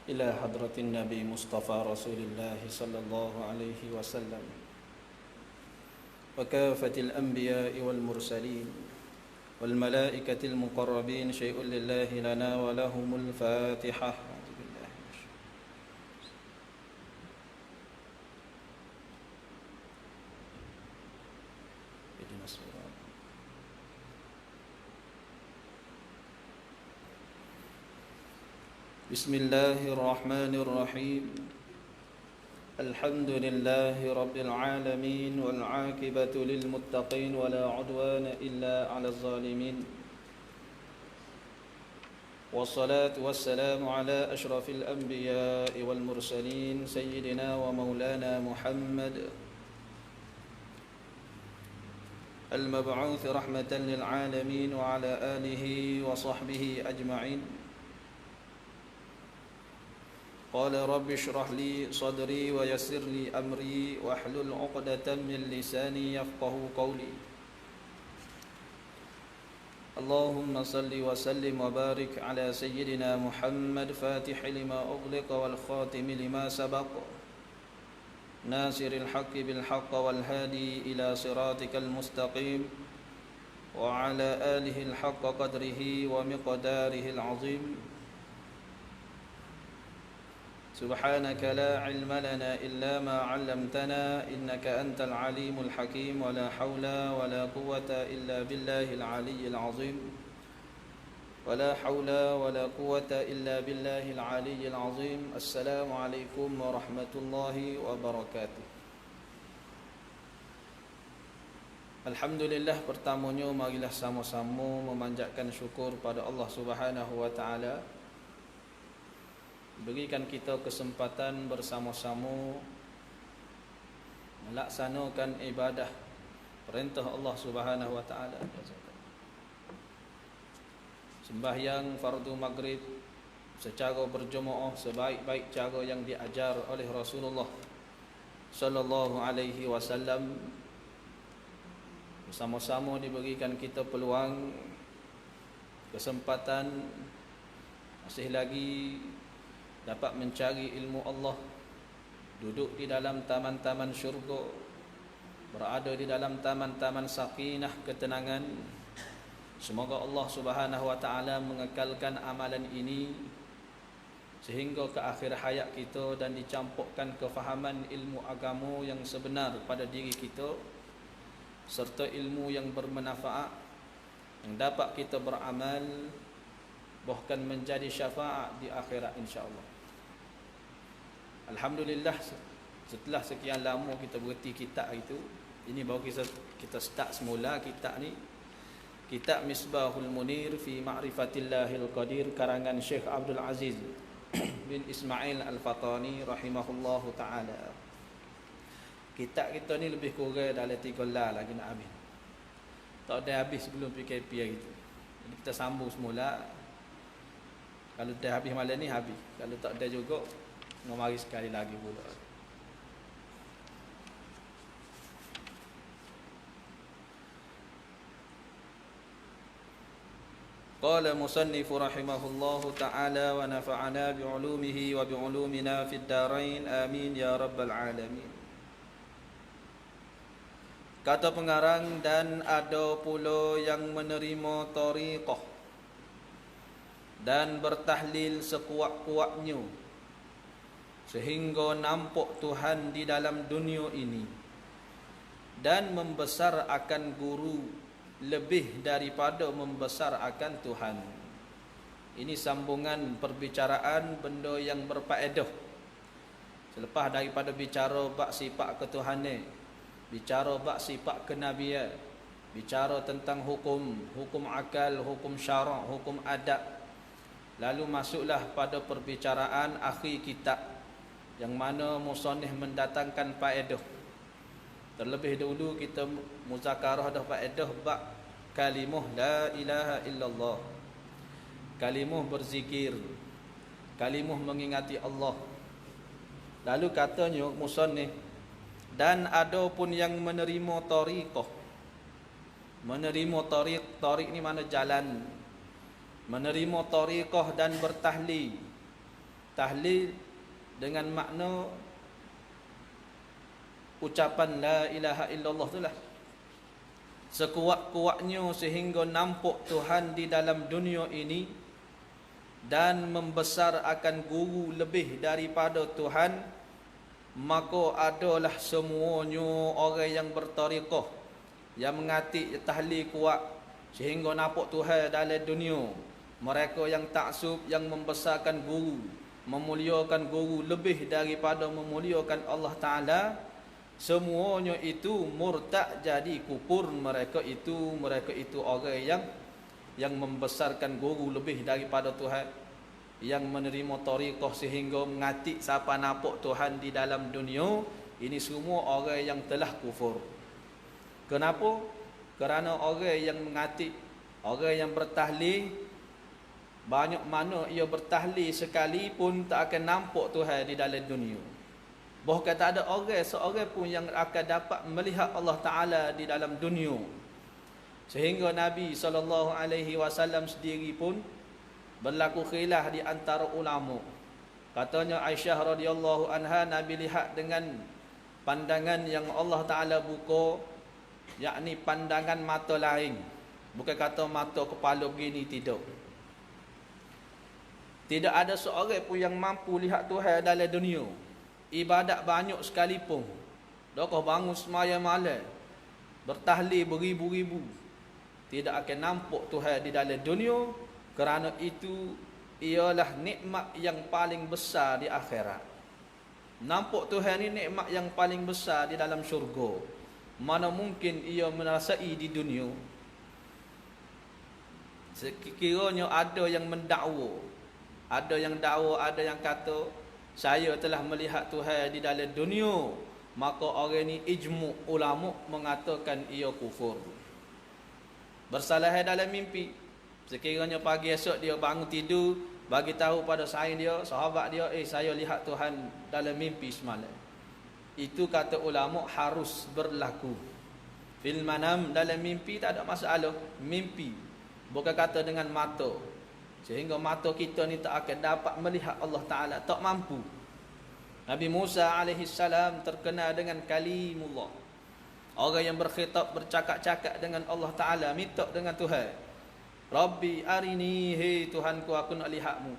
إلى حضرة النبي مصطفى رسول الله صلى الله عليه وسلم وكافة الأنبياء والمرسلين والملائكة المقربين شيء لله لنا ولهم الفاتحة. بسم الله الرحمن الرحيم. الحمد لله رب العالمين والعاقبة للمتقين ولا عدوان إلا على الظالمين، والصلاة والسلام على أشرف الأنبياء والمرسلين سيدنا ومولانا محمد المبعوث رحمة للعالمين وعلى آله وصحبه أجمعين. قال رب اشرح لي صدري ويسر لي أمري واحلل عقدة من لساني يفقه قولي. اللهم صل وسلم وبارك على سيدنا محمد فاتح لما أغلق والخاتم لما سبق ناصر الحق بالحق والهادي إلى صراطك المستقيم وعلى آله الحق قدره ومقداره العظيم. سبحانك لا علم لنا إلا ما علمتنا إنك أنت العليم الحكيم ولا حول ولا قوة إلا بالله العلي العظيم ولا حول ولا قوة إلا بالله العلي العظيم. السلام عليكم ورحمة الله وبركاته. Alhamdulillah, pertamanya marilah sama-sama memanjatkan syukur pada Allah Subhanahu wa taala, berikan kita kesempatan bersama-sama melaksanakan ibadah perintah Allah Subhanahu wa taala. Sembahyang fardu maghrib secara berjemaah sebaik-baik cara yang diajar oleh Rasulullah sallallahu alaihi wasallam. Bersama-sama diberikan kita peluang, kesempatan masih lagi dapat mencari ilmu Allah, duduk di dalam taman-taman syurga, berada di dalam taman-taman sakinah, ketenangan. Semoga Allah Subhanahu wa taala mengekalkan amalan ini sehingga ke akhir hayat kita dan dicampurkan kefahaman ilmu agama yang sebenar pada diri kita, serta ilmu yang bermanfaat yang dapat kita beramal, bahkan menjadi syafaat di akhirat insya-Allah. Alhamdulillah, setelah sekian lama kita berhenti kitab itu, ini baru kita start semula kitab ni. Kitab Misbahul Munir fi Ma'rifatillahil Qadir karangan Syekh Abdul Aziz bin Ismail Al-Fatani rahimahullahu taala. Kitab kita ni lebih kurang dalam 3 bulan lagi nak habis. Tak ada habis sebelum PKP hari tu. Jadi kita sambung semula. Kalau dah habis malam ni habis. Kalau tak ada juga, mari sekali lagi pula. Qala musannif rahimahullahu ta'ala wa nafa'ana bi'ulumihi wa bi'ulumina fid darain amin ya rabbal alamin. Kata pengarang, dan ada pula yang menerima tariqah dan bertahlil sekuat-kuatnya sehingga nampak Tuhan di dalam dunia ini dan membesar akan guru lebih daripada membesar akan Tuhan. Ini sambungan perbicaraan benda yang berfaedah. Selepas daripada bicara bab sifat ketuhanan, bicara bab sifat kenabian, bicara tentang hukum akal, hukum syarak, hukum adab, lalu masuklah pada perbicaraan akhir kitab yang mana musannif mendatangkan faedah. Terlebih dahulu kita muzakarah dah faedah bab kalimah la ilaha illallah, kalimah berzikir, kalimah mengingati Allah. Lalu katanya musannif, dan ada pun yang menerima tariqah. Menerima tariq ni mana jalan. Menerima tariqah dan bertahlil tahlil dengan makna ucapan la ilaha illallah itulah. Sekuat-kuatnya sehingga nampak Tuhan di dalam dunia ini dan membesar akan guru lebih daripada Tuhan, maka adalah semuanya orang yang bertariqah, yang mengatik tahlil kuat sehingga nampak Tuhan dalam dunia. Mereka yang taksub, yang membesarkan guru, memuliakan guru lebih daripada memuliakan Allah Ta'ala, semuanya itu murtad, jadi kufur. Mereka itu orang yang membesarkan guru lebih daripada Tuhan, yang menerima tariqah sehingga mengatik siapa nampak Tuhan di dalam dunia. Ini semua orang yang telah kufur. Kenapa? Kerana orang yang mengatik, orang yang bertahlil, banyak mana ia bertahlil sekalipun tak akan nampak Tuhan di dalam dunia. Bahkan tak ada orang seorang pun yang akan dapat melihat Allah Ta'ala di dalam dunia. Sehingga Nabi SAW sendiri pun berlaku khilaf di antara ulama. Katanya Aisyah radhiyallahu anha, Nabi lihat dengan pandangan yang Allah Ta'ala buka, yakni pandangan mata lain. Bukan kata mata kepala begini, tidak. Tidak ada seorang pun yang mampu lihat Tuhan dalam dunia. Ibadat banyak sekalipun, dokah bangun semaya malam, bertahlil beribu-ribu, tidak akan nampak Tuhan di dalam dunia. Kerana itu ialah nikmat yang paling besar di akhirat. Nampak Tuhan ni nikmat yang paling besar di dalam syurga. Mana mungkin ia merasai di dunia. Sekiranya ada yang mendakwa, ada yang dakwa, ada yang kata saya telah melihat Tuhan di dalam dunia, maka orang ni ijmu' ulama mengatakan ia kufur. Bersalah dalam mimpi. Sekiranya pagi esok dia bangun tidur, bagi tahu pada sahabat dia, saya lihat Tuhan dalam mimpi semalam. Itu kata ulama harus berlaku. Fil manam, dalam mimpi tak ada masalah. Mimpi, bukan kata dengan mata. Sehingga mata kita ni tak akan dapat melihat Allah Ta'ala, tak mampu. Nabi Musa AS terkenal dengan kalimullah, orang yang berkhitab, bercakap-cakap dengan Allah Ta'ala, minta dengan Tuhan. Rabbi arini, hei Tuhanku, aku nak lihatmu.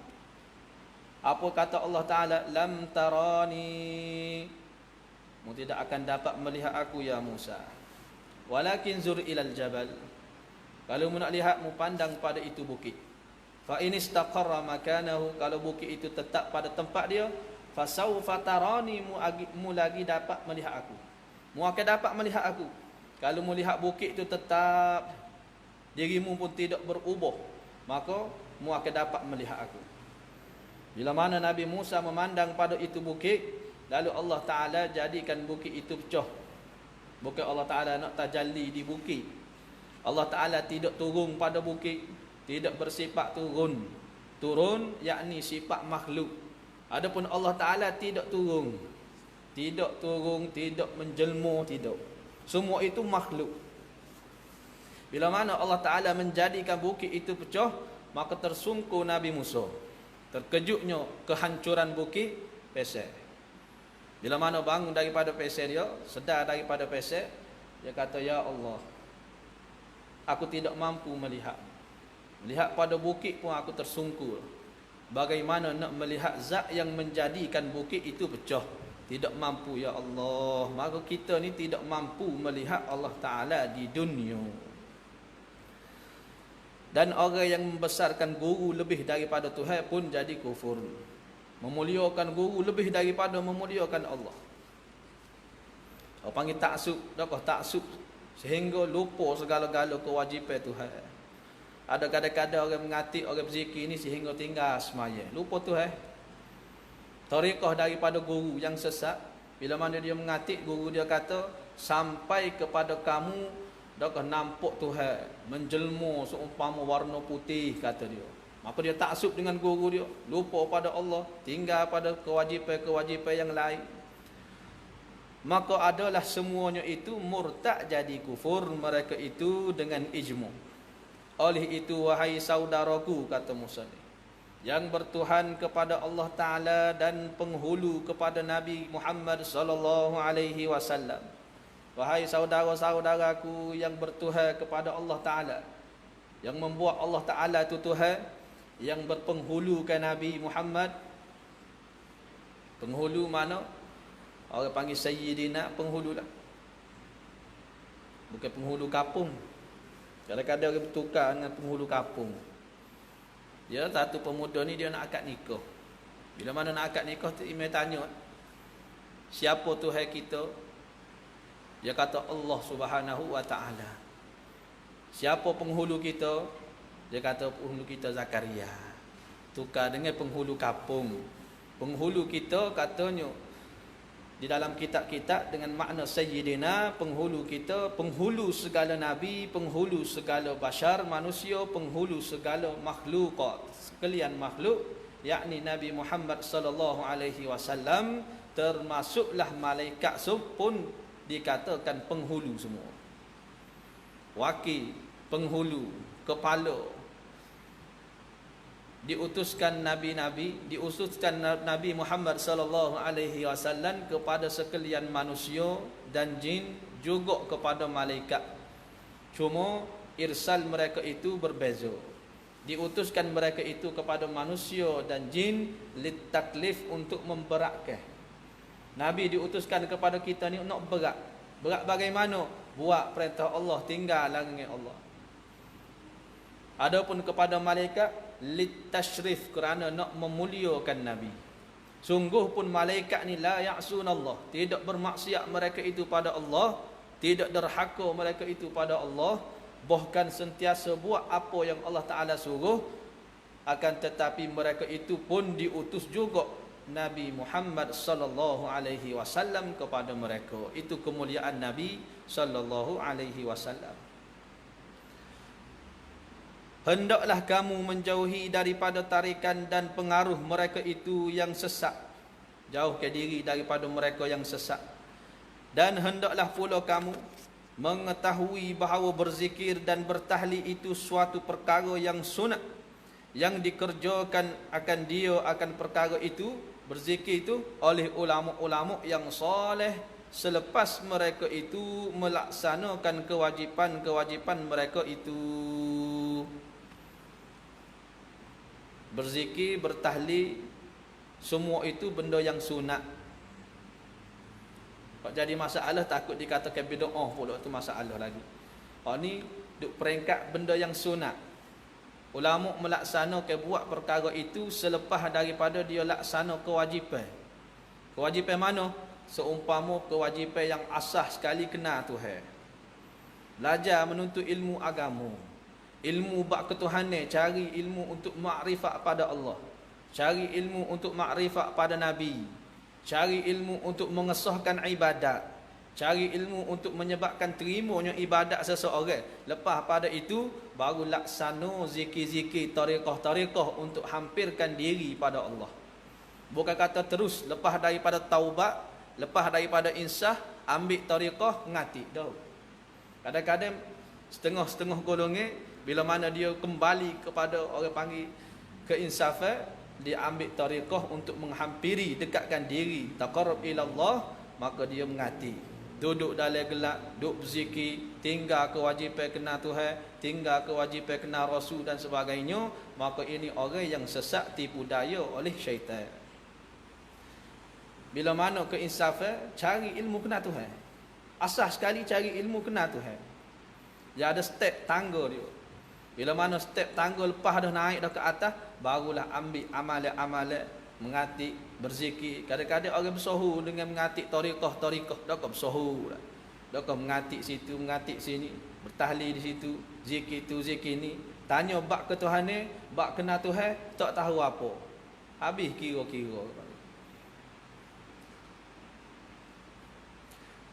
Apa kata Allah Ta'ala? Lam tarani, mu tidak akan dapat melihat aku ya Musa. Walakin zur ilal jabal, kalau mu nak lihat, mu pandang pada itu bukit. Fa in istaqarra makanahu, kalau bukit itu tetap pada tempat dia, fasaufa tarani, mu lagi dapat melihat aku. Mu akan dapat melihat aku. Kalau mu lihat bukit itu tetap, dirimu pun tidak berubah, maka mu akan dapat melihat aku. Bila mana Nabi Musa memandang pada itu bukit, lalu Allah Ta'ala jadikan bukit itu pecah. Bukan Allah Ta'ala nak tajalli di bukit. Allah Ta'ala tidak turun pada bukit, tidak bersifat turun, yakni sifat makhluk. Adapun Allah Ta'ala tidak turun, tidak menjelma, tidak. Semua itu makhluk. Bila mana Allah Ta'ala menjadikan bukit itu pecah, maka tersungkur Nabi Musa. Terkejutnya kehancuran bukit pesek. Bila mana bangun daripada pesek dia, sedar daripada pesek, dia kata, ya Allah, aku tidak mampu melihat. Melihat pada bukit pun aku tersungkur. Bagaimana nak melihat zat yang menjadikan bukit itu pecah? Tidak mampu ya Allah. Maka kita ni tidak mampu melihat Allah Ta'ala di dunia. Dan orang yang membesarkan guru lebih daripada Tuhan pun jadi kufur. Memuliakan guru lebih daripada memuliakan Allah. Orang panggil taksub, dakah taksub sehingga lupa segala-gala kewajipan Tuhan. Ada kadang-kadang orang mengatik, orang berzikir ni sehingga tinggal semaya, lupa Tuhan. Tariqah daripada guru yang sesat. Bila mana dia mengatik, guru dia kata, sampai kepada kamu dakah nampak Tuhan menjelma seumpama warna putih, kata dia. Maka dia taksub dengan guru dia, lupa pada Allah, tinggal pada kewajipan-kewajipan yang lain. Maka adalah semuanya itu murtad, jadi kufur mereka itu dengan ijmu'. Oleh itu wahai saudaraku, kata Musa ni, yang bertuhan kepada Allah Ta'ala dan penghulu kepada Nabi Muhammad sallallahu alaihi wasallam. Wahai saudara-saudaraku yang bertuhan kepada Allah Ta'ala, yang membuat Allah Ta'ala itu Tuhan, yang berpenghulukan Nabi Muhammad. Penghulu mana? Orang panggil Sayyidina, penghulu lah, bukan penghulu kapung. Kadang-kadang orang bertukar dengan penghulu kapung. Ya, satu pemuda ni dia nak akad nikah. Bila mana nak akad nikah tu imam tanya, siapa Tuhan kita? Dia kata Allah Subhanahu wa taala. Siapa penghulu kita? Dia kata penghulu kita Zakaria. Tukar dengan penghulu kapung. Penghulu kita katanya di dalam kitab-kitab dengan makna Sayyidina, penghulu kita, penghulu segala nabi, penghulu segala bashar, manusia, penghulu segala makhlukat, sekalian makhluk, yakni Nabi Muhammad sallallahu alaihi wasallam, termasuklah malaikat pun dikatakan penghulu semua. Wakil, penghulu, kepala. Diutuskan nabi-nabi, diutuskan Nabi Muhammad sallallahu alaihi wasallam kepada sekalian manusia dan jin, juga kepada malaikat. Cuma irsal mereka itu berbeza. Diutuskan mereka itu kepada manusia dan jin litaklif, untuk memberatkan. Nabi diutuskan kepada kita ni nak berat. Berat bagaimana? Buat perintah Allah, tinggal larangan Allah. Adapun kepada malaikat litashrif, kerana nak memuliakan Nabi. Sungguh pun malaikat ni la ya'sunallah, tidak bermaksiat mereka itu pada Allah, tidak derhaka mereka itu pada Allah, bahkan sentiasa buat apa yang Allah Ta'ala suruh. Akan tetapi mereka itu pun diutus juga Nabi Muhammad sallallahu alaihi wasallam kepada mereka. Itu kemuliaan Nabi sallallahu alaihi wasallam. Hendaklah kamu menjauhi daripada tarikan dan pengaruh mereka itu yang sesat. Jauhkan diri daripada mereka yang sesat. Dan hendaklah pula kamu mengetahui bahawa berzikir dan bertahlil itu suatu perkara yang sunat, yang dikerjakan akan perkara itu, berzikir itu, oleh ulama-ulama yang soleh selepas mereka itu melaksanakan kewajipan-kewajipan mereka itu. Berzikir, bertahlil, semua itu benda yang sunat. Kalau jadi masalah takut dikatakan bid'ah pula, itu masalah lagi. Ni duk peringkat benda yang sunat. Ulama melaksanakan buat perkara itu selepas daripada dia laksana kewajipan. Kewajipan mana? Seumpama kewajipan yang asas sekali kena Tuhan. Belajar menuntut ilmu agama. Ilmu bab ketuhanan, cari ilmu untuk makrifat pada Allah. Cari ilmu untuk makrifat pada Nabi. Cari ilmu untuk mengesahkan ibadat. Cari ilmu untuk menyebabkan terimanya ibadat seseorang. Lepas pada itu, baru laksana zikir-zikir, tariqah-tariqah untuk hampirkan diri pada Allah. Bukan kata terus, lepas daripada taubat, lepas daripada insah, ambil tariqah, ngati. Kadang-kadang, setengah-setengah golongan, bila mana dia kembali kepada orang panggil keinsafan, dia ambil tariqah untuk menghampiri, dekatkan diri, taqarrub ila Allah, maka dia mengati. Duduk dalam gelap, duduk berzikir, tinggal kewajipan kena Tuhan, tinggal kewajipan kena Rasul dan sebagainya, maka ini orang yang sesat, tipu daya oleh syaitan. Bila mana keinsafan, cari ilmu kena Tuhan. Asas sekali cari ilmu kena Tuhan. Dia ada step tangga dia. Bila mana step tangga lepas dah naik dah ke atas, barulah ambil amalan-amalan, mengatik, berzikir. Kadang-kadang orang bersohu dengan mengatik tariqah-tariqah. Dah kau bersohu dah. Dah kau mengatik situ, mengatik sini, bertahlil di situ, zikir tu, zikir ni. Tanya bab ketuhanan, bab kena Tuhan, tak tahu apa. Habis kira-kira.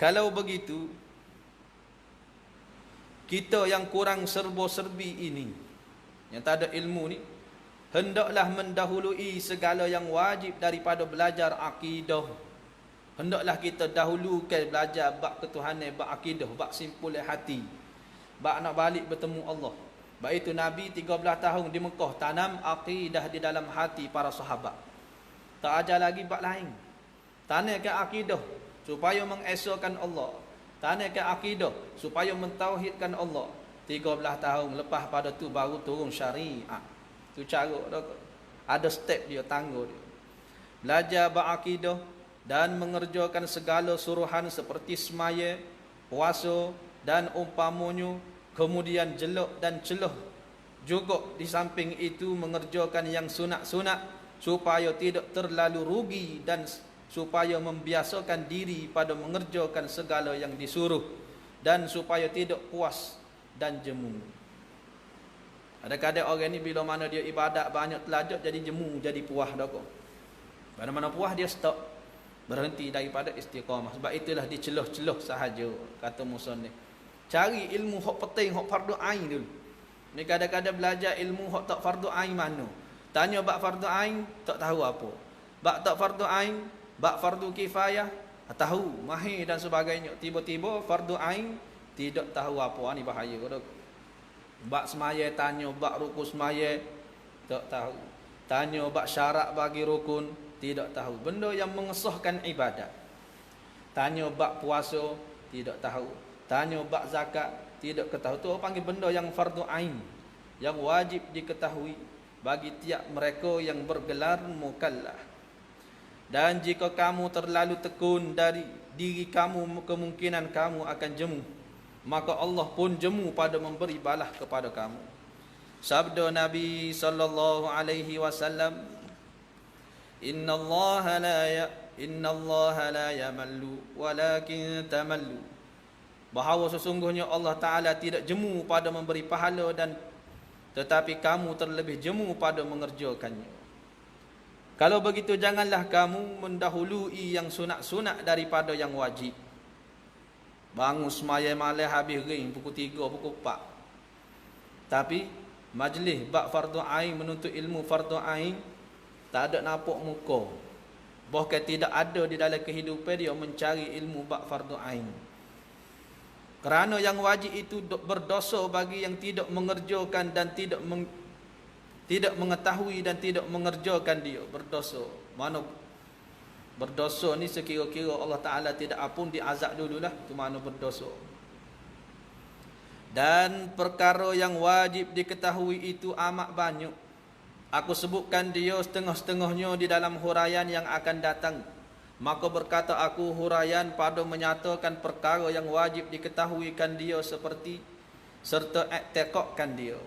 Kalau begitu, kita yang kurang serba-serbi ini, yang tak ada ilmu ni, hendaklah mendahului segala yang wajib daripada belajar akidah. Hendaklah kita dahulukan belajar bab ketuhanan, bab akidah, bab simpul hati, bab nak balik bertemu Allah, Sebab itu Nabi 13 tahun di Mekah tanam akidah di dalam hati para sahabat. Tak ajar lagi bab lain. Tanamkan akidah supaya mengesahkan Allah. Tanamkan akidah supaya mentauhidkan Allah. 13 tahun lepas pada tu baru turun syariat. Tu cara dah. Ada step dia, tangga dia. Belajar berakidah dan mengerjakan segala suruhan seperti semaya, puasa dan umpamanya, kemudian jelak dan celah. Juga di samping itu mengerjakan yang sunat-sunat supaya tidak terlalu rugi dan supaya membiasakan diri pada mengerjakan segala yang disuruh dan supaya tidak puas dan jemu. Kadang-kadang orang ni bila mana dia ibadat banyak telajak jadi jemu, jadi puas dah kok. Mana-mana puas dia stop, berhenti daripada istiqamah. Sebab itulah diceluh-celuh sahaja kata musannif. Cari ilmu hak penting, hak fardu ain dulu. Ni kadang-kadang belajar ilmu hak tak fardu ain mana. Tanya bab fardu ain tak tahu apa. Bab tak fardu ain, bab fardu kifayah tahu, mahir dan sebagainya. Tiba-tiba fardu ain tidak tahu apa. Ni bahaya dah. Bab semaya tanya bab rukun semaya tak tahu. Tanya bab syarat bagi rukun tidak tahu. Benda yang mengesahkan ibadat. Tanya bab puasa tidak tahu. Tanya bab zakat tidak ketahui. Tu panggil benda yang fardu ain, yang wajib diketahui bagi tiap mereka yang bergelar mukallaf. Dan jika kamu terlalu tekun dari diri kamu, kemungkinan kamu akan jemu, maka Allah pun jemu pada memberi balah kepada kamu. Sabda Nabi sallallahu alaihi wasallam, Inna Allah la yamallu walakin tamallu. Bahawa sesungguhnya Allah Ta'ala tidak jemu pada memberi pahala dan tetapi kamu terlebih jemu pada mengerjakannya. Kalau begitu janganlah kamu mendahului yang sunat-sunat daripada yang wajib. Bangun semaya malam habis ring pukul 3, pukul 4. Tapi majlis bab fardu ain, menuntut ilmu fardu ain, tak ada nampak muka. Bahkan tidak ada di dalam kehidupan dia mencari ilmu bab fardu ain. Kerana yang wajib itu berdosa bagi yang tidak mengerjakan dan tidak mengetahui dan tidak mengerjakan dia. Berdosa. Mana berdosa ni sekira-kira Allah Ta'ala tidak ampun, diazab dululah. Itu mana berdosa. Dan perkara yang wajib diketahui itu amat banyak. Aku sebutkan dia setengah-setengahnya di dalam huraian yang akan datang. Maka berkata aku huraian pada menyatakan perkara yang wajib diketahuikan dia seperti serta i'tiqadkan dia.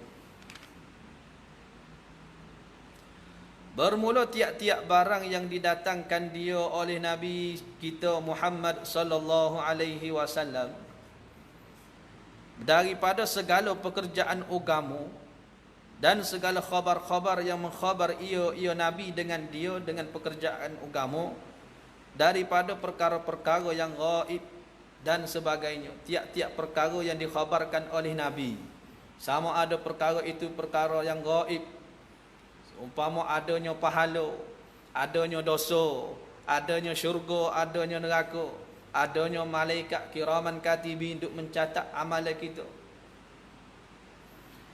Bermula tiap-tiap barang yang didatangkan dia oleh Nabi kita Muhammad sallallahu alaihi wasallam daripada segala pekerjaan agama dan segala khabar-khabar yang mengkhabar ia Nabi dengan dia dengan pekerjaan agama, daripada perkara-perkara yang gaib dan sebagainya. Tiap-tiap perkara yang dikhabarkan oleh Nabi, sama ada perkara itu perkara yang gaib, umpama adanya pahala, adanya dosa, adanya syurga, adanya neraka, adanya malaikat kiraman katibin untuk mencatat amalan kita.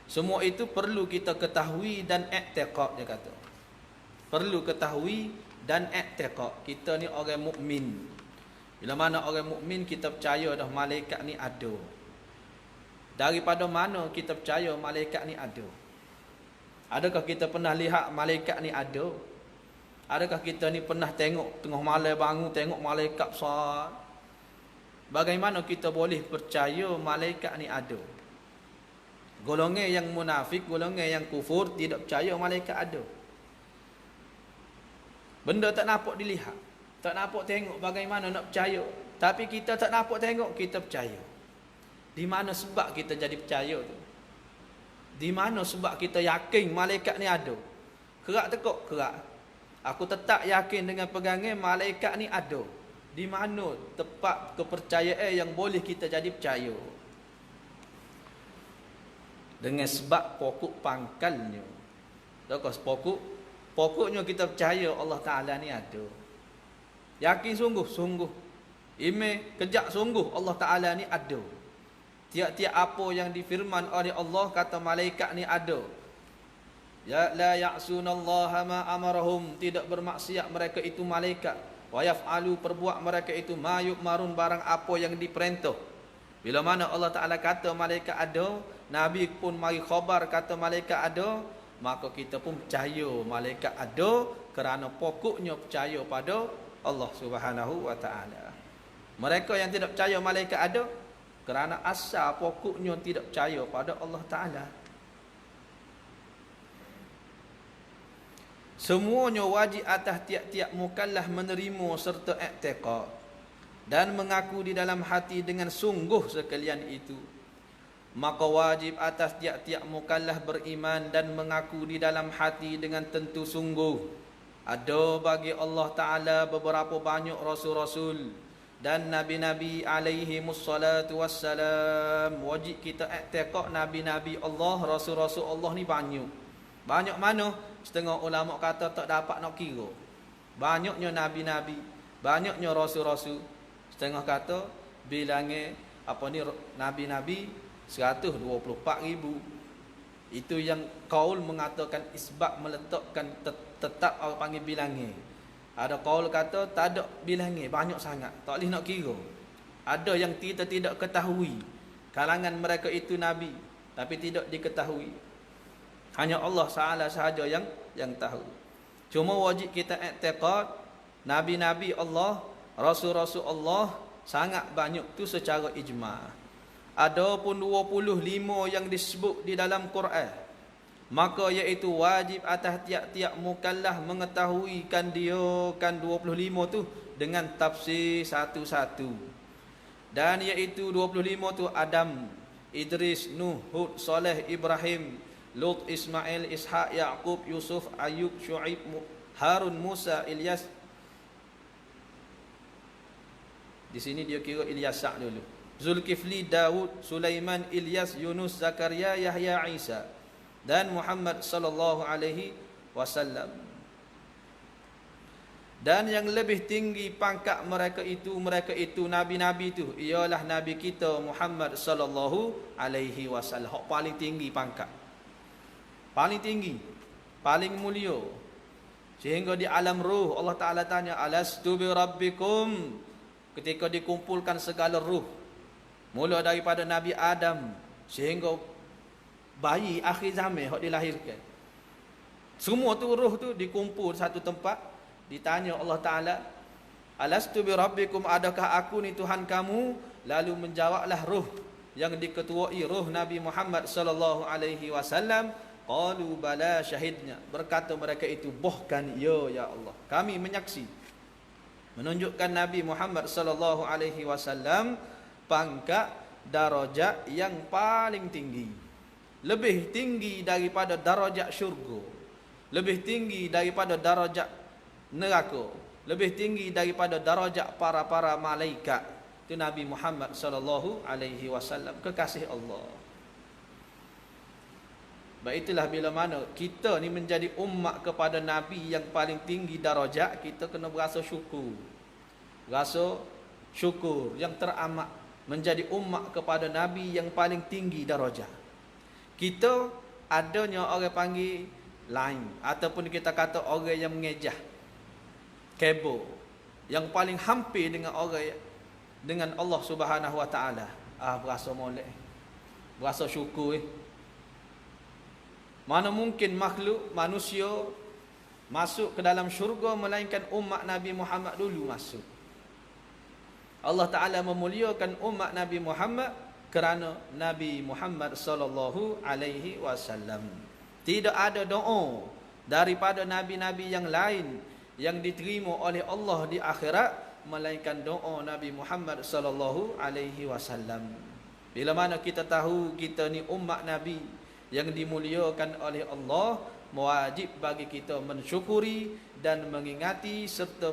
Semua itu perlu kita ketahui dan i'tiqad, dia kata. Perlu ketahui dan i'tiqad. Kita ni orang mukmin. Bila mana orang mukmin, kita percaya dah malaikat ni ada. Daripada mana kita percaya malaikat ni ada? Adakah kita pernah lihat malaikat ni ada? Adakah kita ni pernah tengok tengah malam bangun tengok malaikat besar? Bagaimana kita boleh percaya malaikat ni ada? Golongan yang munafik, golongan yang kufur tidak percaya malaikat ada. Benda tak nampak dilihat, tak nampak tengok, bagaimana nak percaya? Tapi kita tak nampak tengok, kita percaya. Di mana sebab kita jadi percaya tu? Di mana sebab kita yakin malaikat ni ada? Kerak tekuk, kerak. Aku tetap yakin dengan pegangan malaikat ni ada. Di mana tempat kepercayaan yang boleh kita jadi percaya? Dengan sebab pokok pangkalnya. Takut pokoknya kita percaya Allah Ta'ala ni ada. Yakin sungguh-sungguh. Ime kejak sungguh Allah Ta'ala ni ada. Tiap-tiap apa yang difirman oleh Allah kata malaikat ni ada. Ya la ya'sunallaha ma amarahum, tidak bermaksiat mereka itu malaikat. Wa yaf'alu, perbuat mereka itu ma yu'marun, barang apa yang diperintah. Bila mana Allah Taala kata malaikat ada, Nabi pun mari khabar kata malaikat ada, maka kita pun percaya malaikat ada kerana pokoknya percaya pada Allah Subhanahu wa taala. Mereka yang tidak percaya malaikat ada kerana asal pokoknya tidak percaya pada Allah Taala. Semuanya wajib atas tiap-tiap mukallaf menerima serta i'tiqad dan mengaku di dalam hati dengan sungguh sekalian itu. Maka wajib atas tiap-tiap mukallaf beriman dan mengaku di dalam hati dengan tentu sungguh. Ada bagi Allah Ta'ala beberapa banyak rasul-rasul dan nabi-nabi alaihi mussalatu wassalam. Wajib kita i'tiqad nabi-nabi Allah, rasul-rasul Allah ni banyak. Banyak mana? Setengah ulama kata tak dapat nak kira. Banyaknya nabi-nabi, banyaknya rasul-rasul. Setengah kata bilangnya nabi-nabi 124,000. Itu yang qaul mengatakan isbat, meletakkan tetap orang panggil bilangnya. Ada qaul kata tak ada bilangnya, banyak sangat, tak boleh nak kira. Ada yang kita tidak ketahui kalangan mereka itu nabi, tapi tidak diketahui. Hanya Allah Ta'ala sahaja yang tahu. Cuma wajib kita i'tiqad nabi-nabi Allah, rasul-rasul Allah sangat banyak tu secara ijma'. Ada pun 25 yang disebut di dalam Quran. Maka iaitu wajib atas tiap-tiap mukallaf mengetahui kan dia kan 25 tu dengan tafsir satu-satu. Dan iaitu 25 tu Adam, Idris, Nuh, Hud, Saleh, Ibrahim, Lut, Ismail, Ishaq, Yaqub, Yusuf, Ayub, Syuaib, Harun, Musa, Ilyas. Di sini dia kira Ilyasak dulu. Zulkifli, Daud, Sulaiman, Ilyas, Yunus, Zakaria, Yahya, Isa dan Muhammad sallallahu alaihi wasallam. Dan yang lebih tinggi pangkat mereka itu nabi-nabi itu ialah nabi kita Muhammad sallallahu alaihi wasallam. Hak paling tinggi pangkat. Paling tinggi, paling mulia. Sehingga di alam ruh Allah Ta'ala tanya, alastu bi rabbikum, ketika dikumpulkan segala ruh, mula daripada Nabi Adam sehingga bayi akhir zaman yang dilahirkan, semua tu ruh tu dikumpul satu tempat. Ditanya Allah Ta'ala, alastu bi rabbikum, adakah aku ni Tuhan kamu? Lalu menjawablah ruh yang diketuai ruh Nabi Muhammad sallallahu alaihi wasallam. Qalu bala syahidnya, berkata mereka itu, bahkan ya Allah, kami menyaksi, menunjukkan Nabi Muhammad sallallahu alaihi wasallam pangkat darajat yang paling tinggi, lebih tinggi daripada darajat syurga, lebih tinggi daripada darajat neraka, lebih tinggi daripada darajat para malaikat. Itu Nabi Muhammad sallallahu alaihi wasallam, kekasih Allah. Baik, itulah bila mana kita ni menjadi umat kepada Nabi yang paling tinggi darajat, kita kena berasa syukur. Rasa syukur yang teramat menjadi umat kepada Nabi yang paling tinggi darajat. Kita adanya orang panggil lain, ataupun kita kata orang yang mengejah, kebo, yang paling hampir dengan orang, dengan Allah Subhanahu wa taala. Berasa molek, berasa syukur. Mana mungkin makhluk manusia masuk ke dalam syurga melainkan umat Nabi Muhammad dulu masuk. Allah Ta'ala memuliakan umat Nabi Muhammad kerana Nabi Muhammad sallallahu alaihi wasallam. Tidak ada doa daripada nabi-nabi yang lain yang diterima oleh Allah di akhirat melainkan doa Nabi Muhammad sallallahu alaihi wasallam. Bila mana kita tahu kita ni umat Nabi yang dimuliakan oleh Allah, wajib bagi kita mensyukuri dan mengingati serta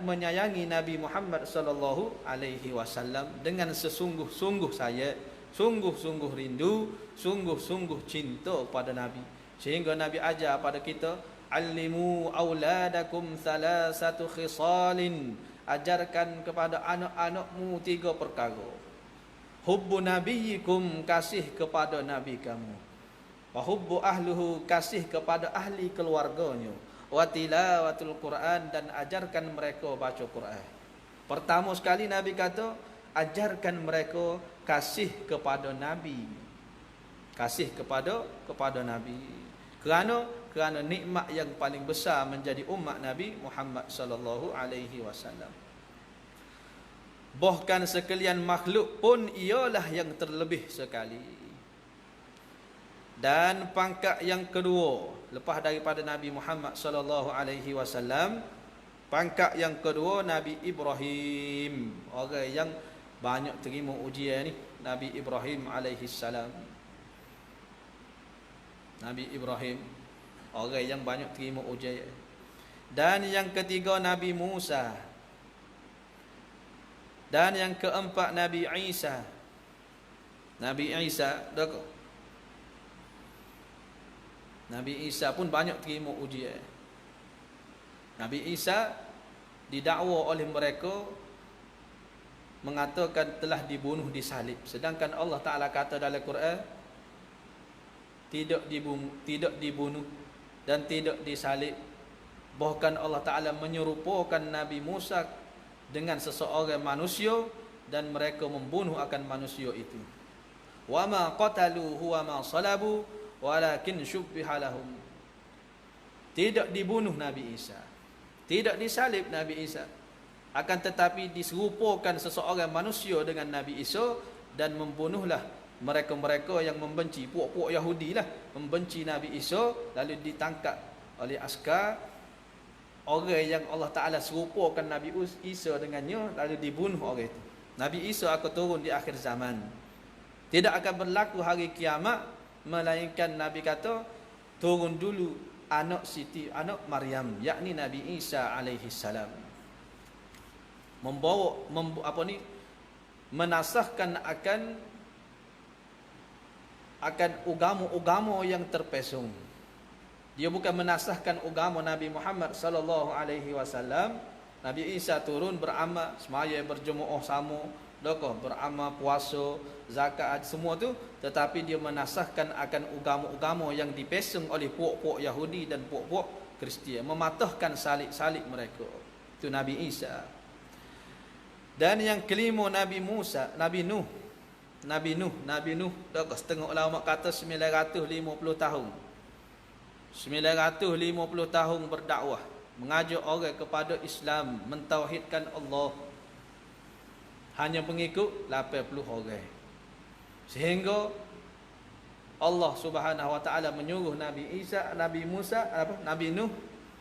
menyayangi Nabi Muhammad sallallahu alaihi wasallam dengan sesungguh-sungguh saya, sungguh-sungguh rindu, sungguh-sungguh cinta pada Nabi. Sehingga Nabi ajar pada kita, allimu auladakum salasatu khisalin, ajarkan kepada anak-anakmu 3 perkara. hubbu nabiyyikum, kasih kepada nabi kamu, wa hubbu ahluhu, kasih kepada ahli keluarganya, wa tilawatul Quran, dan ajarkan mereka baca Quran. Pertama sekali Nabi kata ajarkan mereka kasih kepada nabi, kasih kepada nabi. Kerana nikmat yang paling besar menjadi umat Nabi Muhammad sallallahu alaihi wasallam. Bahkan sekalian makhluk pun ialah yang terlebih sekali. Dan pangkat yang kedua lepas daripada Nabi Muhammad sallallahu alaihi wasallam, pangkat yang kedua Nabi Ibrahim, orang yang banyak terima ujian ni, Nabi Ibrahim alaihi salam. Nabi Ibrahim, orang yang banyak terima ujian. Dan yang ketiga Nabi Musa. Dan yang keempat Nabi Isa. Nabi Isa, Nabi Isa pun banyak terima ujian. Nabi Isa didakwa oleh mereka mengatakan telah dibunuh, disalib. Sedangkan Allah Ta'ala kata dalam Quran tidak dibunuh dan tidak disalib. Bahkan Allah Ta'ala menyerupakan Nabi Musa dengan seseorang manusia dan mereka membunuh akan manusia itu. Wa ma qataluhu wa ma salabu walakin syubbiha lahum. Tidak dibunuh Nabi Isa, tidak disalib Nabi Isa, akan tetapi diserupakan seseorang manusia dengan Nabi Isa dan membunuhlah mereka-mereka yang membenci, puak-puak Yahudi lah, membenci Nabi Isa, lalu ditangkap oleh askar orang yang Allah Ta'ala serupakan Nabi Isa dengannya, lalu dibunuh orang itu. Nabi Isa akan turun di akhir zaman. Tidak akan berlaku hari kiamat, melainkan Nabi kata turun dulu anak anak Maryam, yakni Nabi Isa alaihi salam, menasahkan akan agama-agama yang terpesong. Dia bukan menasahkan agama Nabi Muhammad sallallahu alaihi wasallam. Nabi Isa turun beramal semaya berjemaah sama, beramal puasa, zakat, semua tu, tetapi dia menasahkan akan agama-agama yang dipesong oleh puak-puak Yahudi dan puak-puak Kristian, mematahkan salib-salib mereka. Itu Nabi Isa. Dan yang kelima Nabi Musa, Nabi Nuh. Nabi Nuh, setengah ulama kata 950 tahun. 950 tahun berdakwah, mengajak orang kepada Islam, mentauhidkan Allah. Hanya pengikut 80 orang. Sehingga Allah Subhanahu wa taala menyuruh Nabi Nuh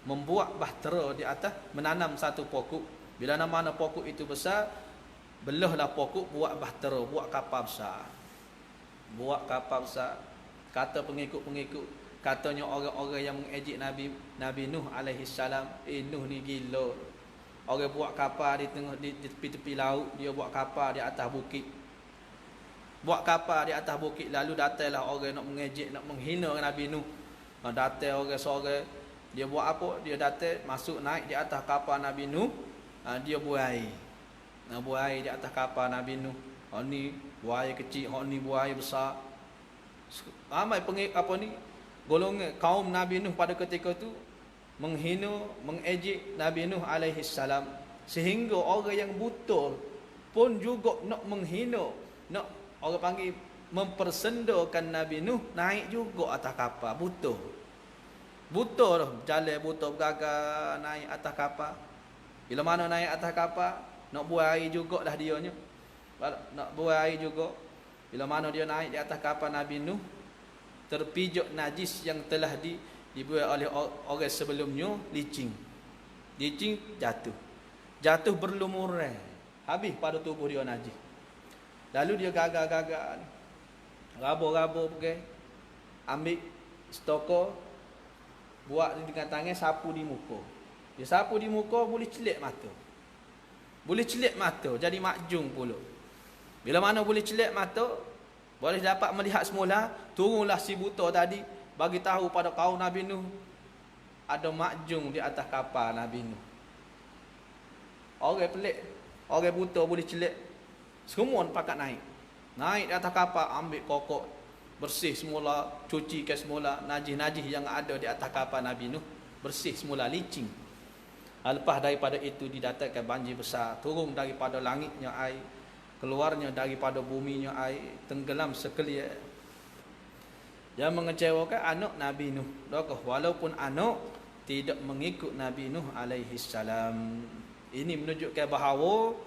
membuat bahtera di atas, menanam satu pokok. Bila mana pokok itu besar, belahlah pokok, buat bahtera, buat kapal besar. Buat kapal besar. Kata pengikut-pengikut, katanya orang-orang yang mengejek Nabi Nuh alaihi salam, Nuh ni gila. Orang buat kapal di tepi-tepi laut, dia buat kapal di atas bukit. Buat kapal di atas bukit, lalu datanglah orang nak mengejek, nak menghina Nabi Nuh. Datang orang seorang, dia buat apa? Dia datang masuk naik di atas kapal Nabi Nuh, dia buai. Buai di atas kapal Nabi Nuh. Hak ni buaya kecil, hak ni buaya besar. Ramai golongan kaum Nabi Nuh pada ketika itu menghina, mengejek Nabi Nuh alaihi salam, sehingga orang yang buta pun juga nak menghina, nak orang panggil mempersendakan Nabi Nuh, naik juga atas kapal. Buta dah, jalan buta bergagal naik atas kapal. Bila mana naik atas kapal, nak buang air juga dah dianya. Nak buang air juga. Bila mana dia naik di atas kapal Nabi Nuh, terpijak najis yang telah dibuat oleh orang sebelumnya, licin jatuh berlumuran, habis pada tubuh dia najis. Lalu dia gagal raba-raba pergi ambil stokor, buat dengan tangan, sapu di muka. Dia sapu di muka, boleh celik mata, jadi makjung pula. Bila mana boleh celik mata, boleh dapat melihat semula, turunlah si buta tadi, bagi tahu pada kaum Nabi Nuh ada makjung di atas kapal Nabi Nuh. Orang pelik, orang buta boleh celik, semua pakat naik. Naik di atas kapal, ambil pokok, bersih semula, cuci ke semula najis-najis yang ada di atas kapal Nabi Nuh, bersih semula, licin. Lepas daripada itu didatangkan banjir besar, turun daripada langitnya air, keluarnya daripada buminya air, tenggelam sekalian. Yang mengecewakan anak Nabi Nuh. Walaupun anak tidak mengikut Nabi Nuh alaihi salam. Ini menunjukkan bahawa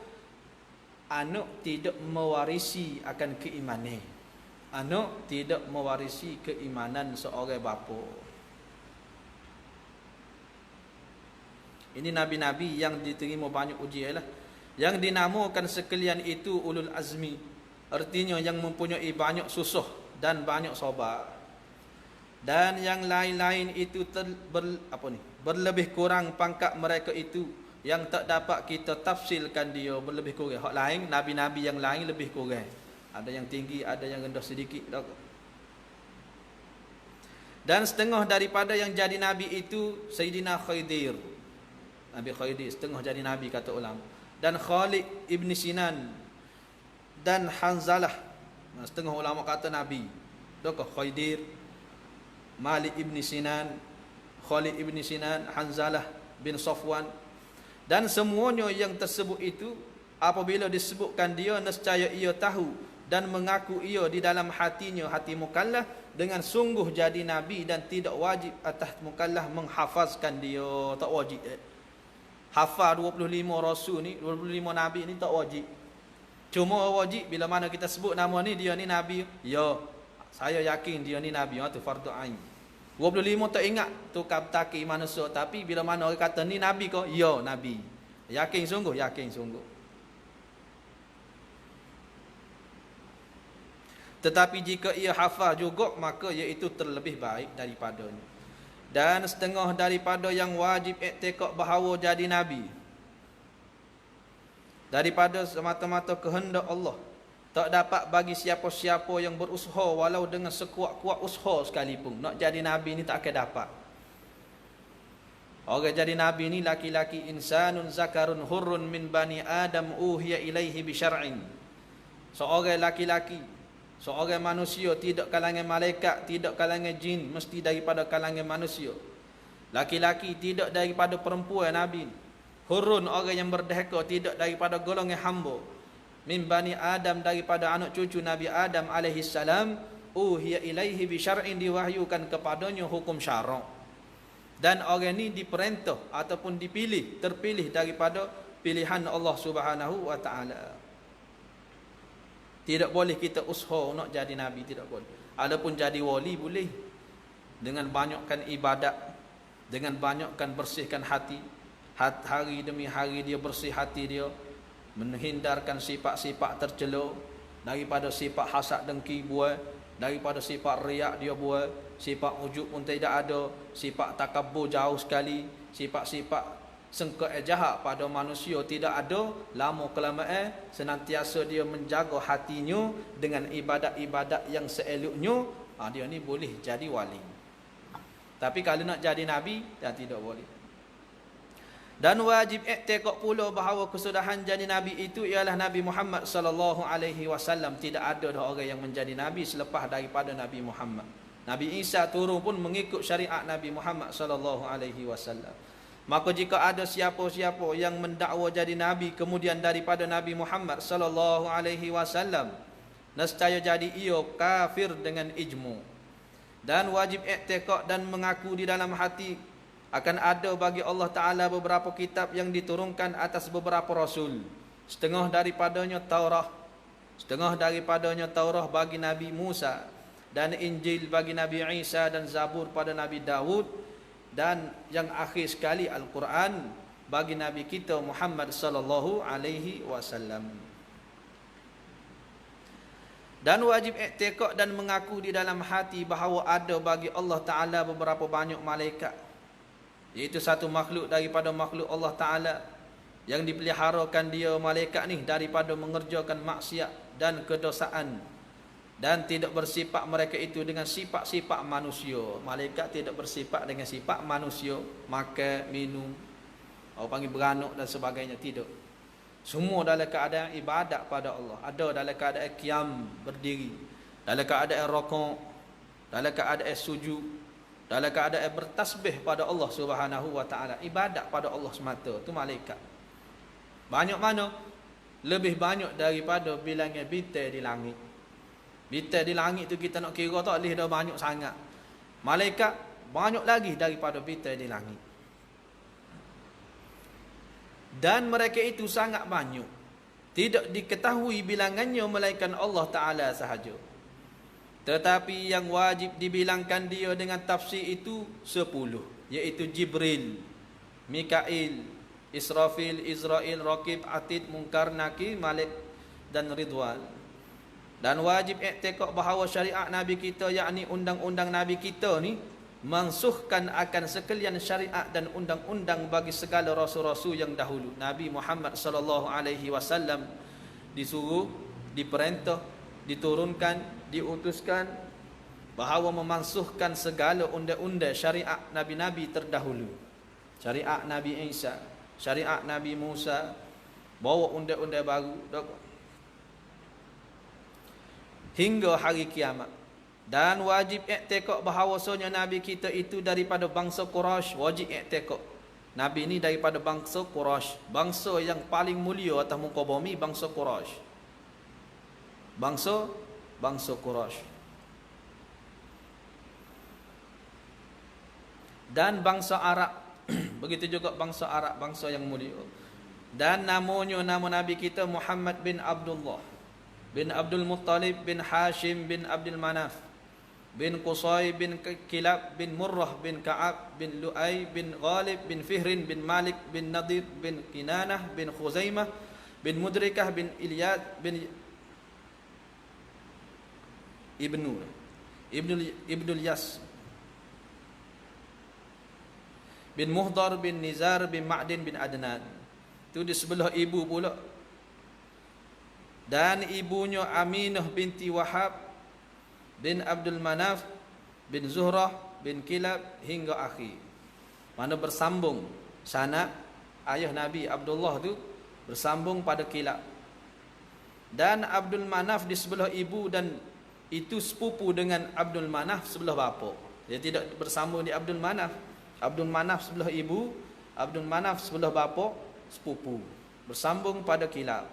anak tidak mewarisi akan keimanan. Anak tidak mewarisi keimanan seorang bapa. Ini nabi-nabi yang diterima banyak ujian lah. Yang dinamakan sekalian itu ulul azmi. Artinya yang mempunyai banyak susah dan banyak sabar. Dan yang lain-lain itu berlebih kurang pangkat mereka itu, yang tak dapat kita tafsirkan dia berlebih kurang. Hak lain, nabi-nabi yang lain lebih kurang. Ada yang tinggi, ada yang rendah sedikit. Dan setengah daripada yang jadi nabi itu Sayyidina Khidir. Nabi Khidir setengah jadi nabi kata ulama. Dan Khalid ibn Sinan dan Hanzalah, setengah ulama kata nabi. Dokah Khidir, Malik ibn Sinan, Khalid ibn Sinan, Hanzalah bin Safwan. Dan semuanya yang tersebut itu, apabila disebutkan dia, nescaya ia tahu dan mengaku ia di dalam hatinya, hati mukallaf, dengan sungguh jadi nabi, dan tidak wajib atas mukallaf menghafazkan dia. Tak wajib. Hafal 25 rasul ni, 25 nabi ni tak wajib. Cuma wajib bila mana kita sebut nama ni, dia ni nabi. Ya, saya yakin dia ni nabi. Itu fardu ain. 25 tak ingat tu kaptaki manusia, tapi bila mana orang kata ni nabi kau, ya nabi. Yakin sungguh, yakin sungguh. Tetapi jika ia hafal juga, maka iaitu terlebih baik daripadanya. Dan setengah daripada yang wajib iktikad bahawa jadi nabi, daripada semata-mata kehendak Allah, tak dapat bagi siapa-siapa yang berusaha walau dengan sekuat-kuat usaha sekalipun. Nak jadi nabi ni tak akan dapat. Orang jadi nabi ni laki-laki, insanun zakarun hurrun min bani Adam uhiya ilaihi bi syar'in. Seorang laki-laki, seorang manusia, tidak kalangan malaikat, tidak kalangan jin, mesti daripada kalangan manusia. Laki-laki tidak daripada perempuan nabi. Hurun, orang yang berdehaka, tidak daripada golongan hamba. Min bani Adam, daripada anak cucu Nabi Adam alaihi salam, uhiya ilaihi bi syar'in, diwahyukan kepadanya hukum syarak. Dan orang ni diperintah ataupun dipilih, terpilih daripada pilihan Allah Subhanahu wa taala. Tidak boleh kita usaha nak jadi nabi, tidak boleh. Adapun jadi wali boleh, dengan banyakkan ibadat, dengan banyakkan bersihkan hati. Hari demi hari dia bersih hati dia, menghindarkan sifat-sifat tercela, daripada sifat hasad dengki buat, daripada sifat riak dia buat, sifat ujub pun tidak ada, sifat takabur jauh sekali, sifat-sifat sengkak jahat pada manusia tidak ada. Lama kelamaan senantiasa dia menjaga hatinya dengan ibadat-ibadat yang seeloknya, dia ni boleh jadi wali. Tapi kalau nak jadi nabi, dia tidak boleh. Dan wajib iktikad pula bahawa kesudahan jadi nabi itu ialah Nabi Muhammad sallallahu alaihi wasallam. Tidak ada dah orang yang menjadi nabi selepas daripada Nabi Muhammad. Nabi Isa turun pun mengikut syariat Nabi Muhammad sallallahu alaihi wasallam. Maka jika ada siapa-siapa yang mendakwa jadi nabi kemudian daripada Nabi Muhammad sallallahu alaihi wasallam, nescaya jadi ia kafir dengan ijma'. Dan wajib iktikad dan mengaku di dalam hati akan ada bagi Allah Ta'ala beberapa kitab yang diturunkan atas beberapa rasul. Setengah daripadanya Taurah, setengah daripadanya Taurah bagi Nabi Musa, dan Injil bagi Nabi Isa, dan Zabur pada Nabi Dawud, dan yang akhir sekali Al-Quran bagi Nabi kita Muhammad sallallahu alaihi wasallam. Dan wajib iktikad dan mengaku di dalam hati bahawa ada bagi Allah Ta'ala beberapa banyak malaikat, iaitu satu makhluk daripada makhluk Allah Ta'ala, yang dipeliharakan dia malaikat ni daripada mengerjakan maksiat dan kedosaan, dan tidak bersifat mereka itu dengan sifat-sifat manusia. Malaikat tidak bersifat dengan sifat manusia, makan, minum, orang panggil beranak dan sebagainya, tidak. Semua dalam keadaan ibadat pada Allah. Ada dalam keadaan qiyam, berdiri, dalam keadaan rukuk, dalam keadaan sujud, dalam keadaan bertasbih pada Allah Subhanahu wa taala. Ibadat pada Allah semata. Tu malaikat. Banyak mana? Lebih banyak daripada bilangan bintang di langit. Bintang di langit tu kita nak kira tak boleh dah banyak sangat. Malaikat banyak lagi daripada bintang di langit. Dan mereka itu sangat banyak. Tidak diketahui bilangannya melainkan Allah Ta'ala sahaja. Tetapi yang wajib dibilangkan dia dengan tafsir itu 10. Iaitu Jibril, Mikail, Israfil, Israel, Raqib, Atid, Munkar, Nakir, Malik dan Ridwan. Dan wajib iktikad bahawa syariat Nabi kita, yakni undang-undang Nabi kita ni, mansuhkan akan sekalian syariat dan undang-undang bagi segala rasul-rasul yang dahulu. Nabi Muhammad sallallahu alaihi wasallam disuruh, diperintah, diturunkan, diutuskan bahawa memansuhkan segala undang-undang syariat nabi-nabi terdahulu. Syariat Nabi Isa, syariat Nabi Musa, bawa undang-undang baru hingga hari kiamat. Dan wajib iktikad bahawasanya Nabi kita itu daripada bangsa Quraisy. Wajib iktikad Nabi ini daripada bangsa Quraisy, bangsa yang paling mulia atas muka bumi, bangsa Quraisy. Bangsa Quraisy. Dan bangsa Arab. Begitu juga bangsa Arab, bangsa yang mulia. Dan namanya, nama Nabi kita Muhammad bin Abdullah bin Abdul Muttalib bin Hashim bin Abdul Manaf bin Qusay bin Kilab bin Murrah bin Ka'ab bin Lu'ay bin Ghalib bin Fihrin bin Malik bin Nadir bin Kinanah bin Khuzaimah bin Mudrikah bin Ilyad bin Ibnul Yas bin Muhdar bin Nizar bin Ma'din bin Adnan. Itu di sebelah ibu pula. Dan ibunya Aminah binti Wahab bin Abdul Manaf bin Zuhrah bin Kilab hingga akhir. Mana bersambung sanad ayah Nabi Abdullah tu bersambung pada Kilab. Dan Abdul Manaf di sebelah ibu dan itu sepupu dengan Abdul Manaf sebelah bapa. Dia tidak bersambung di Abdul Manaf. Abdul Manaf sebelah ibu, Abdul Manaf sebelah bapa, sepupu. Bersambung pada Kilab.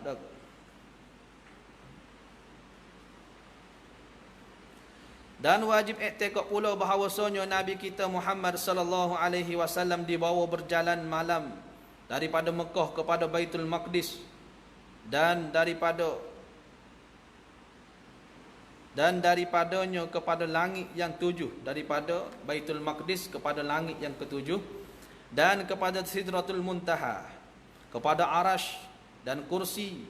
Dan wajib iktikad pula bahawasanya Nabi kita Muhammad sallallahu alaihi wasallam dibawa berjalan malam daripada Mekah kepada Baitul Maqdis dan daripadanya kepada langit yang 7, daripada Baitul Maqdis kepada langit yang ke-7 dan kepada Sidratul Muntaha, kepada Arash dan kursi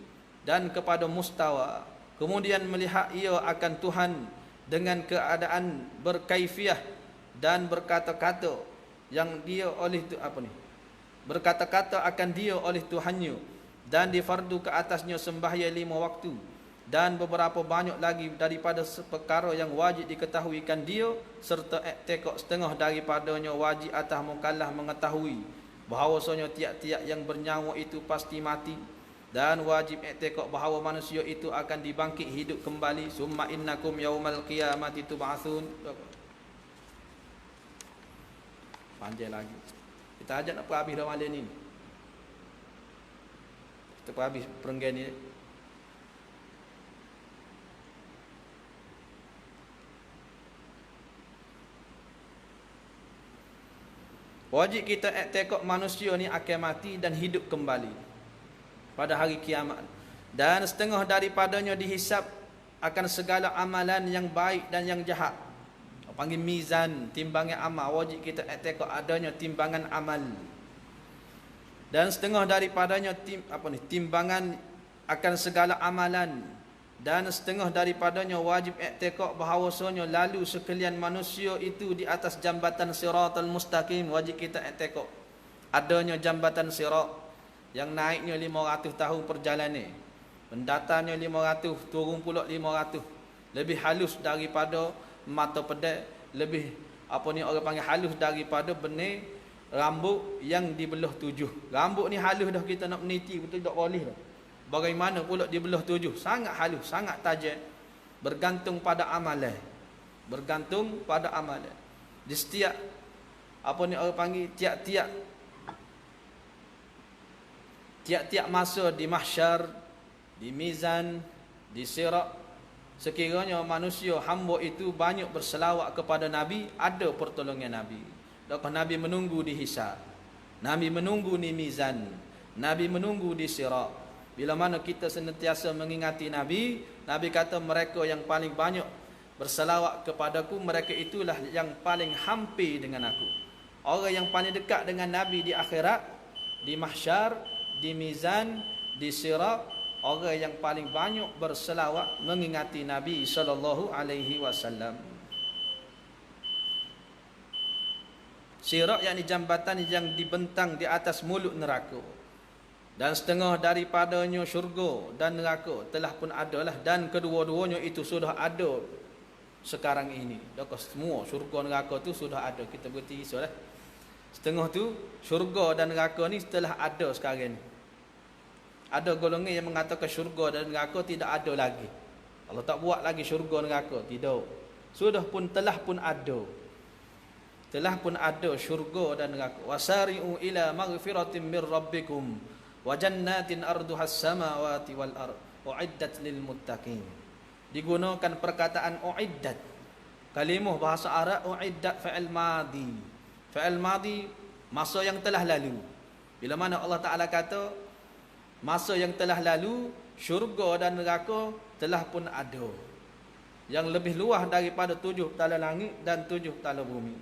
dan kepada Mustawa. Kemudian melihat ia akan Tuhan dengan keadaan berkaifiah dan berkata-kata yang dia oleh berkata-kata akan dia oleh Tuhannya, dan difardu ke atasnya sembahyang 5 waktu dan beberapa banyak lagi daripada perkara yang wajib diketahuikan dia, serta iktikad setengah daripadanya wajib atas mukallaf mengetahui bahawasanya tiap-tiap yang bernyawa itu pasti mati, dan wajib iktikad bahawa manusia itu akan dibangkit hidup kembali. Summa innakum yaumal qiyamati tub'atsun. Panjang lagi. Kita ajak nak perhabis dah malam ni. Kita perhabis perenggan ni. Wajib kita iktikad manusia ni akan mati dan hidup kembali pada hari kiamat, dan setengah daripadanya dihisap akan segala amalan yang baik dan yang jahat. Panggil mizan, timbangan amal. Wajib kita iktikad adanya timbangan amal, dan setengah daripadanya timbangan akan segala amalan, dan setengah daripadanya wajib iktikad bahawasanya lalu sekalian manusia itu di atas jambatan siratal mustaqim. Wajib kita iktikad adanya jambatan sirat yang naiknya 500 tahun perjalanan, mendatangnya 500, turun pula 500. Lebih halus daripada mata pedang, lebih orang panggil halus daripada benih rambut yang dibelah 7. Rambut ni halus dah, kita nak meniti betul tak boleh dah. Bagaimana pula di belah 7? Sangat halus, sangat tajam. Bergantung pada amalan. Bergantung pada amalan. Di setiap apa ni orang panggil tiap-tiap masa di mahsyar, di mizan, di sirat, sekiranya manusia hamba itu banyak berselawat kepada Nabi, ada pertolongan Nabi. Lepas Nabi menunggu di hisab, Nabi menunggu di mizan, Nabi menunggu di sirat. Bila mana kita senantiasa mengingati Nabi, Nabi kata mereka yang paling banyak berselawat kepadaku, mereka itulah yang paling hampir dengan aku. Orang yang paling dekat dengan Nabi di akhirat, di mahsyar, di mizan, di sirat, orang yang paling banyak berselawat mengingati Nabi sallallahu alaihi wasallam. Sirat yakni jambatan yang dibentang di atas mulut neraka. Dan setengah daripadanya syurga dan neraka telah pun adalah, dan kedua-duanya itu sudah ada sekarang ini. Dah semua syurga neraka tu sudah ada. Kita berhenti risaulah. Setengah tu syurga dan neraka ni telah ada sekarang ni. Ada golongan yang mengatakan syurga dan neraka tidak ada lagi. Allah tak buat lagi syurga neraka, tidak. Sudah pun telah pun ada. Telah pun ada syurga dan neraka. Wasari'u ila maghfiratin mir rabbikum wa jannatin arduhas samawati wal ard uiddat lil muttaqin. Digunakan perkataan uiddat. Kalimah bahasa Arab uiddat fa'il madi. Fa'il madi masa yang telah lalu. Bila mana Allah Taala kata masa yang telah lalu, syurga dan neraka telah pun ada, yang lebih luas daripada 7 tala langit dan 7 tala bumi.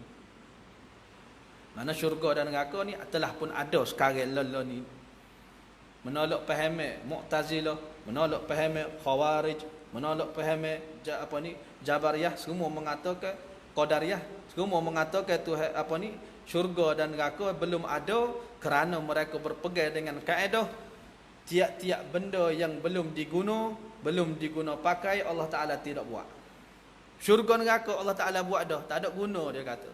Mana syurga dan neraka ni telah pun ada sekarang lalu ni. Menolak faham Mu'tazilah, menolak faham Khawarij, menolak faham Jabariyah, semua mengatakan Qadariyah, semua mengatakan Tuhan syurga dan neraka belum ada, kerana mereka berpegang dengan kaedah tiap-tiap benda yang belum diguna pakai, Allah Taala tidak buat. Syurga neraka Allah Taala buat dah, tak ada guna dia kata.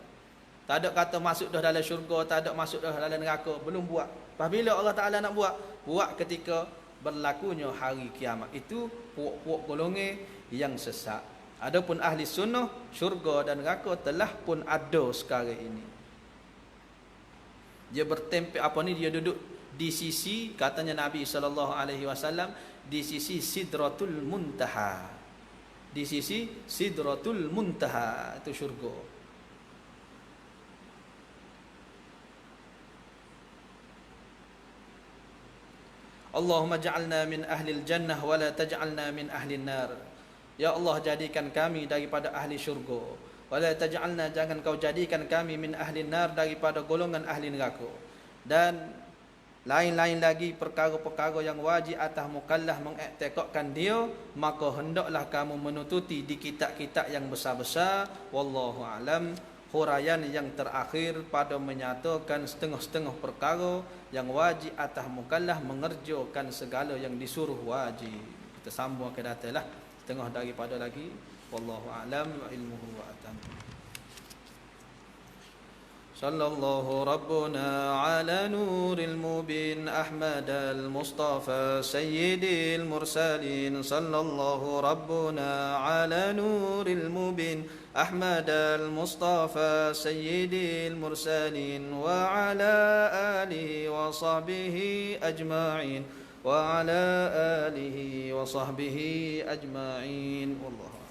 Tak ada kata masuk dah dalam syurga, tak ada masuk dah dalam neraka, belum buat. Apabila Allah Taala nak buat ketika berlakunya hari kiamat. Itu puak-puak golongan yang sesat. Adapun ahli sunnah, syurga dan neraka telah pun ada sekarang ini. Dia bertempel dia duduk di sisi, katanya Nabi sallallahu alaihi wasallam, di sisi Sidratul Muntaha. Di sisi Sidratul Muntaha itu syurga. Allahumma ja'alna min ahlil jannah wa la taj'alna min ahlin nar. Ya Allah, jadikan kami daripada ahli syurga. Wa la taj'alna, jangan kau jadikan kami min ahlin nar, daripada golongan ahli neraka. Dan lain-lain lagi perkara-perkara yang wajib atas mukallaf mengiktikadkan dia, maka hendaklah kamu menututi di kitab-kitab yang besar-besar. Wallahu alam. Huraian yang terakhir pada menyatakan setengah-setengah perkara yang wajib atas mukallaf mengerjakan segala yang disuruh wajib. Kita sambung ke datanglah setengah daripada lagi. Wallahu a'lam wa ilmuhu wa atam. Sallallahu rabbuna ala nuril mubin Ahmad al-Mustafa sayyidil mursalin. Sallallahu rabbuna ala nuril mubin Ahmad al-Mustafa sayyidil mursalin wa ala alihi wa sahbihi ajma'in wa ala alihi wa sahbihi ajma'in. Wallahu